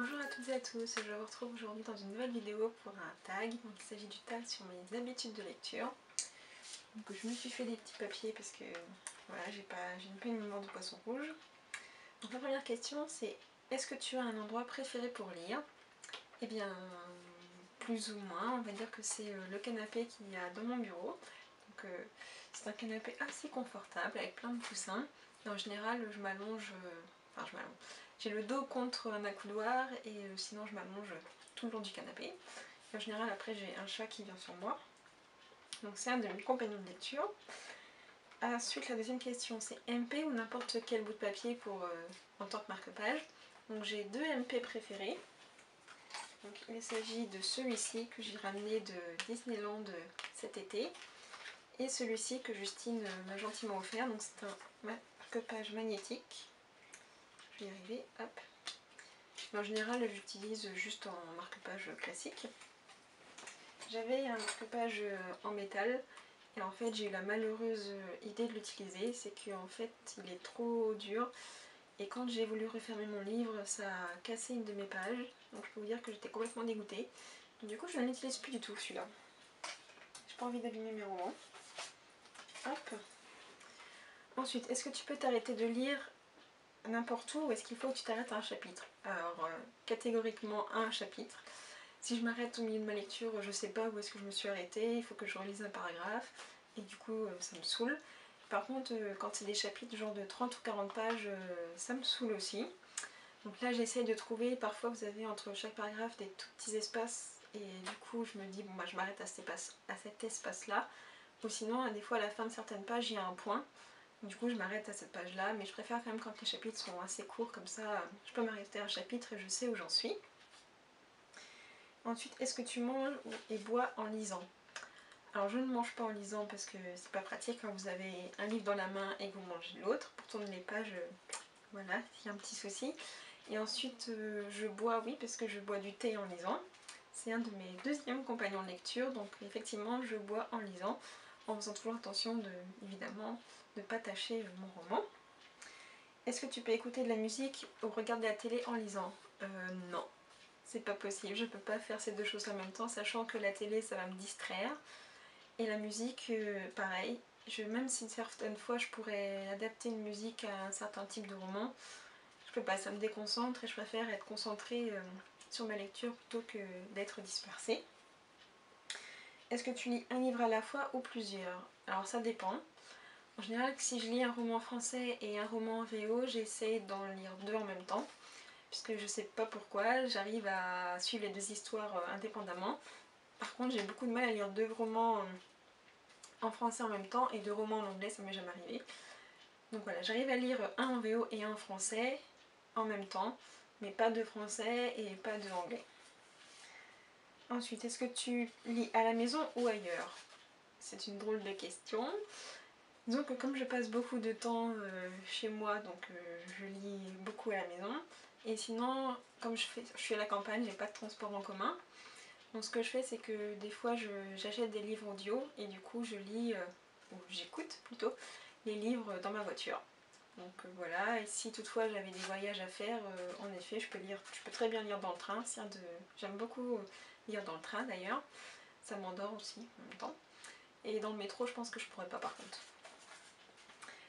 Bonjour à toutes et à tous, je vous retrouve aujourd'hui dans une nouvelle vidéo pour un tag. Donc il s'agit du tag sur mes habitudes de lecture. Donc je me suis fait des petits papiers parce que voilà, j'ai une peu une mémoire de poisson rouge. Donc la première question c'est: est-ce que tu as un endroit préféré pour lire? Eh bien plus ou moins, on va dire que c'est le canapé qu'il y a dans mon bureau. Donc c'est un canapé assez confortable avec plein de coussins. Et en général je m'allonge, j'ai le dos contre un accoudoir et sinon je m'allonge tout le long du canapé. Et en général après j'ai un chat qui vient sur moi. Donc c'est un de mes compagnons de lecture. Ensuite la deuxième question c'est MP ou n'importe quel bout de papier en tant que marque-page. Donc j'ai deux MP préférés. Donc, il s'agit de celui-ci que j'ai ramené de Disneyland cet été. Et celui-ci que Justine m'a gentiment offert. Donc c'est un marque-page magnétique. Je vais y arriver, hop. En général j'utilise juste en marque-page classique. J'avais un marque-page en métal et en fait j'ai eu la malheureuse idée de l'utiliser. C'est qu'en fait il est trop dur et quand j'ai voulu refermer mon livre ça a cassé une de mes pages. Donc je peux vous dire que j'étais complètement dégoûtée. Donc, du coup je ne l'utilise plus du tout celui-là. J'ai pas envie d'abîmer mes romans. Hop. Ensuite, est-ce que tu peux t'arrêter de lire n'importe où ou est-ce qu'il faut que tu t'arrêtes à un chapitre? Alors catégoriquement à un chapitre. Si je m'arrête au milieu de ma lecture, je sais pas où est-ce que je me suis arrêtée, il faut que je relise un paragraphe et du coup ça me saoule. Par contre quand c'est des chapitres genre de 30 ou 40 pages, ça me saoule aussi. Donc là j'essaie de trouver, parfois vous avez entre chaque paragraphe des tout petits espaces et du coup je me dis bon bah je m'arrête à cet espace là. Ou sinon des fois à la fin de certaines pages il y a un point. Du coup je m'arrête à cette page là, mais je préfère quand même quand les chapitres sont assez courts, comme ça je peux m'arrêter à un chapitre et je sais où j'en suis. Ensuite, est-ce que tu manges et bois en lisant? Alors je ne mange pas en lisant parce que c'est pas pratique quand vous avez un livre dans la main et que vous mangez l'autre. Pour tourner les pages, voilà, il y a un petit souci. Et ensuite je bois, oui, parce que je bois du thé en lisant. C'est un de mes deuxièmes compagnons de lecture, donc effectivement je bois en lisant, en faisant toujours attention de, évidemment, de ne pas tâcher mon roman. Est-ce que tu peux écouter de la musique ou regarder la télé en lisant? Non. C'est pas possible, je peux pas faire ces deux choses en même temps, sachant que la télé ça va me distraire et la musique pareil. Même si certaines fois je pourrais adapter une musique à un certain type de roman, je peux pas, ça me déconcentre et je préfère être concentrée sur ma lecture plutôt que d'être dispersée. Est-ce que tu lis un livre à la fois ou plusieurs? Alors ça dépend. En général si je lis un roman français et un roman en VO, j'essaie d'en lire deux en même temps. Puisque je sais pas pourquoi, j'arrive à suivre les deux histoires indépendamment. Par contre j'ai beaucoup de mal à lire deux romans en français en même temps et deux romans en anglais, ça m'est jamais arrivé. Donc voilà, j'arrive à lire un en VO et un en français en même temps, mais pas de français et pas de anglais. Ensuite, est-ce que tu lis à la maison ou ailleurs? C'est une drôle de question. Disons que comme je passe beaucoup de temps chez moi, donc je lis beaucoup à la maison. Et sinon, comme je suis à la campagne, j'ai pas de transport en commun. Donc ce que je fais, c'est que des fois j'achète des livres audio et du coup je lis, ou j'écoute plutôt, les livres dans ma voiture. Donc voilà, et si toutefois j'avais des voyages à faire, en effet je peux très bien lire dans le train. J'aime beaucoup lire dans le train d'ailleurs, ça m'endort aussi en même temps. Et dans le métro je pense que je pourrais pas par contre.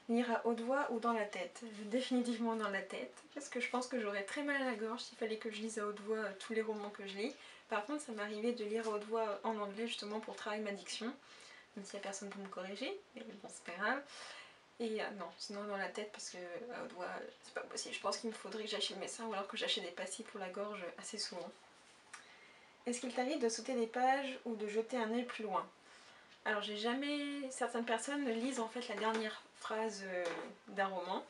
Lire à haute voix ou dans la tête? Définitivement dans la tête, parce que je pense que j'aurais très mal à la gorge s'il fallait que je lise à haute voix tous les romans que je lis. Par contre ça m'arrivait de lire à haute voix en anglais justement pour travailler ma diction, même s'il n'y a personne pour me corriger, mais bon c'est pas grave. Et non, sinon dans la tête parce que à haute voix c'est pas possible. Je pense qu'il me faudrait que j'aille chez le médecin ou alors que j'achète des pastilles pour la gorge assez souvent. Est-ce qu'il t'arrive de sauter des pages ou de jeter un œil plus loin? Alors j'ai jamais... Certaines personnes lisent en fait la dernière phrase d'un roman.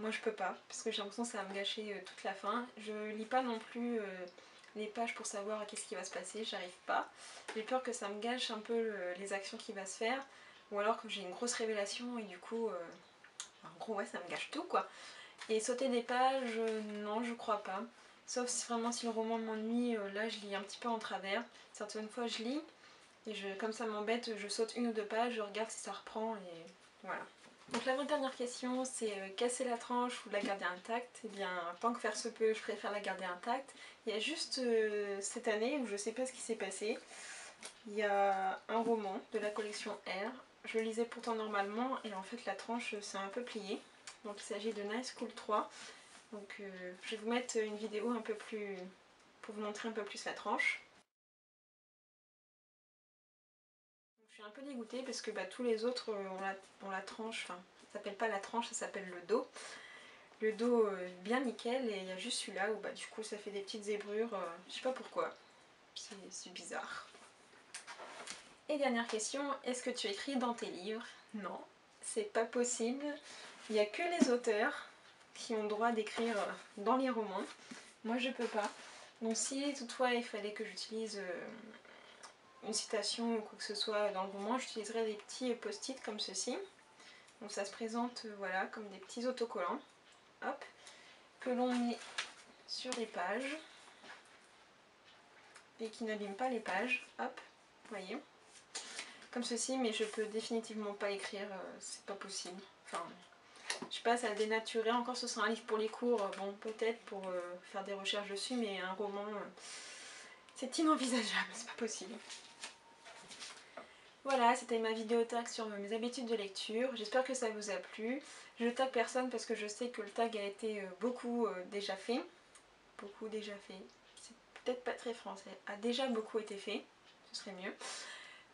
Moi je peux pas, parce que j'ai l'impression que ça va me gâcher toute la fin. Je lis pas non plus les pages pour savoir qu'est-ce qui va se passer, j'arrive pas. J'ai peur que ça me gâche un peu les actions qui va se faire, ou alors que j'ai une grosse révélation et du coup... en gros ouais ça me gâche tout quoi. Et sauter des pages, non je crois pas. Sauf si vraiment si le roman m'ennuie, là je lis un petit peu en travers. Certaines fois je lis, et comme ça m'embête, je saute une ou deux pages, je regarde si ça reprend et voilà. Donc l'avant-dernière question, c'est casser la tranche ou la garder intacte. Eh bien, tant que faire se peut, je préfère la garder intacte. Il y a juste cette année où je sais pas ce qui s'est passé. Il y a un roman de la collection R. Je le lisais pourtant normalement et en fait la tranche s'est un peu pliée. Donc il s'agit de Night School 3. Donc je vais vous mettre une vidéo un peu plus pour vous montrer un peu plus la tranche. Donc, je suis un peu dégoûtée parce que tous les autres ont la tranche, enfin ça s'appelle pas la tranche, ça s'appelle le dos. Le dos bien nickel et il y a juste celui-là où du coup ça fait des petites zébrures, je sais pas pourquoi, c'est bizarre. Et dernière question, est-ce que tu écris dans tes livres? Non, c'est pas possible. Il n'y a que les auteurs qui ont le droit d'écrire dans les romans. Moi je peux pas. Donc si toutefois il fallait que j'utilise une citation ou quoi que ce soit dans le roman, j'utiliserais des petits post-it comme ceci. Donc ça se présente voilà comme des petits autocollants. Hop, que l'on met sur les pages et qui n'abîment pas les pages. Hop, voyez. Comme ceci, mais je peux définitivement pas écrire, c'est pas possible. Enfin, je sais pas, ça a dénaturé. Encore ce sera un livre pour les cours, bon peut-être pour faire des recherches dessus, mais un roman, c'est inenvisageable, c'est pas possible. Voilà, c'était ma vidéo tag sur mes habitudes de lecture. J'espère que ça vous a plu. Je tag personne parce que je sais que le tag a été beaucoup déjà fait. Beaucoup déjà fait. C'est peut-être pas très français. A déjà beaucoup été fait. Ce serait mieux.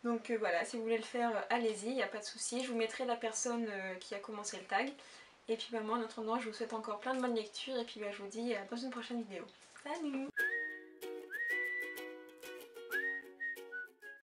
Donc voilà, si vous voulez le faire, allez-y, il n'y a pas de souci. Je vous mettrai la personne qui a commencé le tag. Et puis moi en attendant, je vous souhaite encore plein de bonnes lectures. Et puis je vous dis dans une prochaine vidéo. Salut!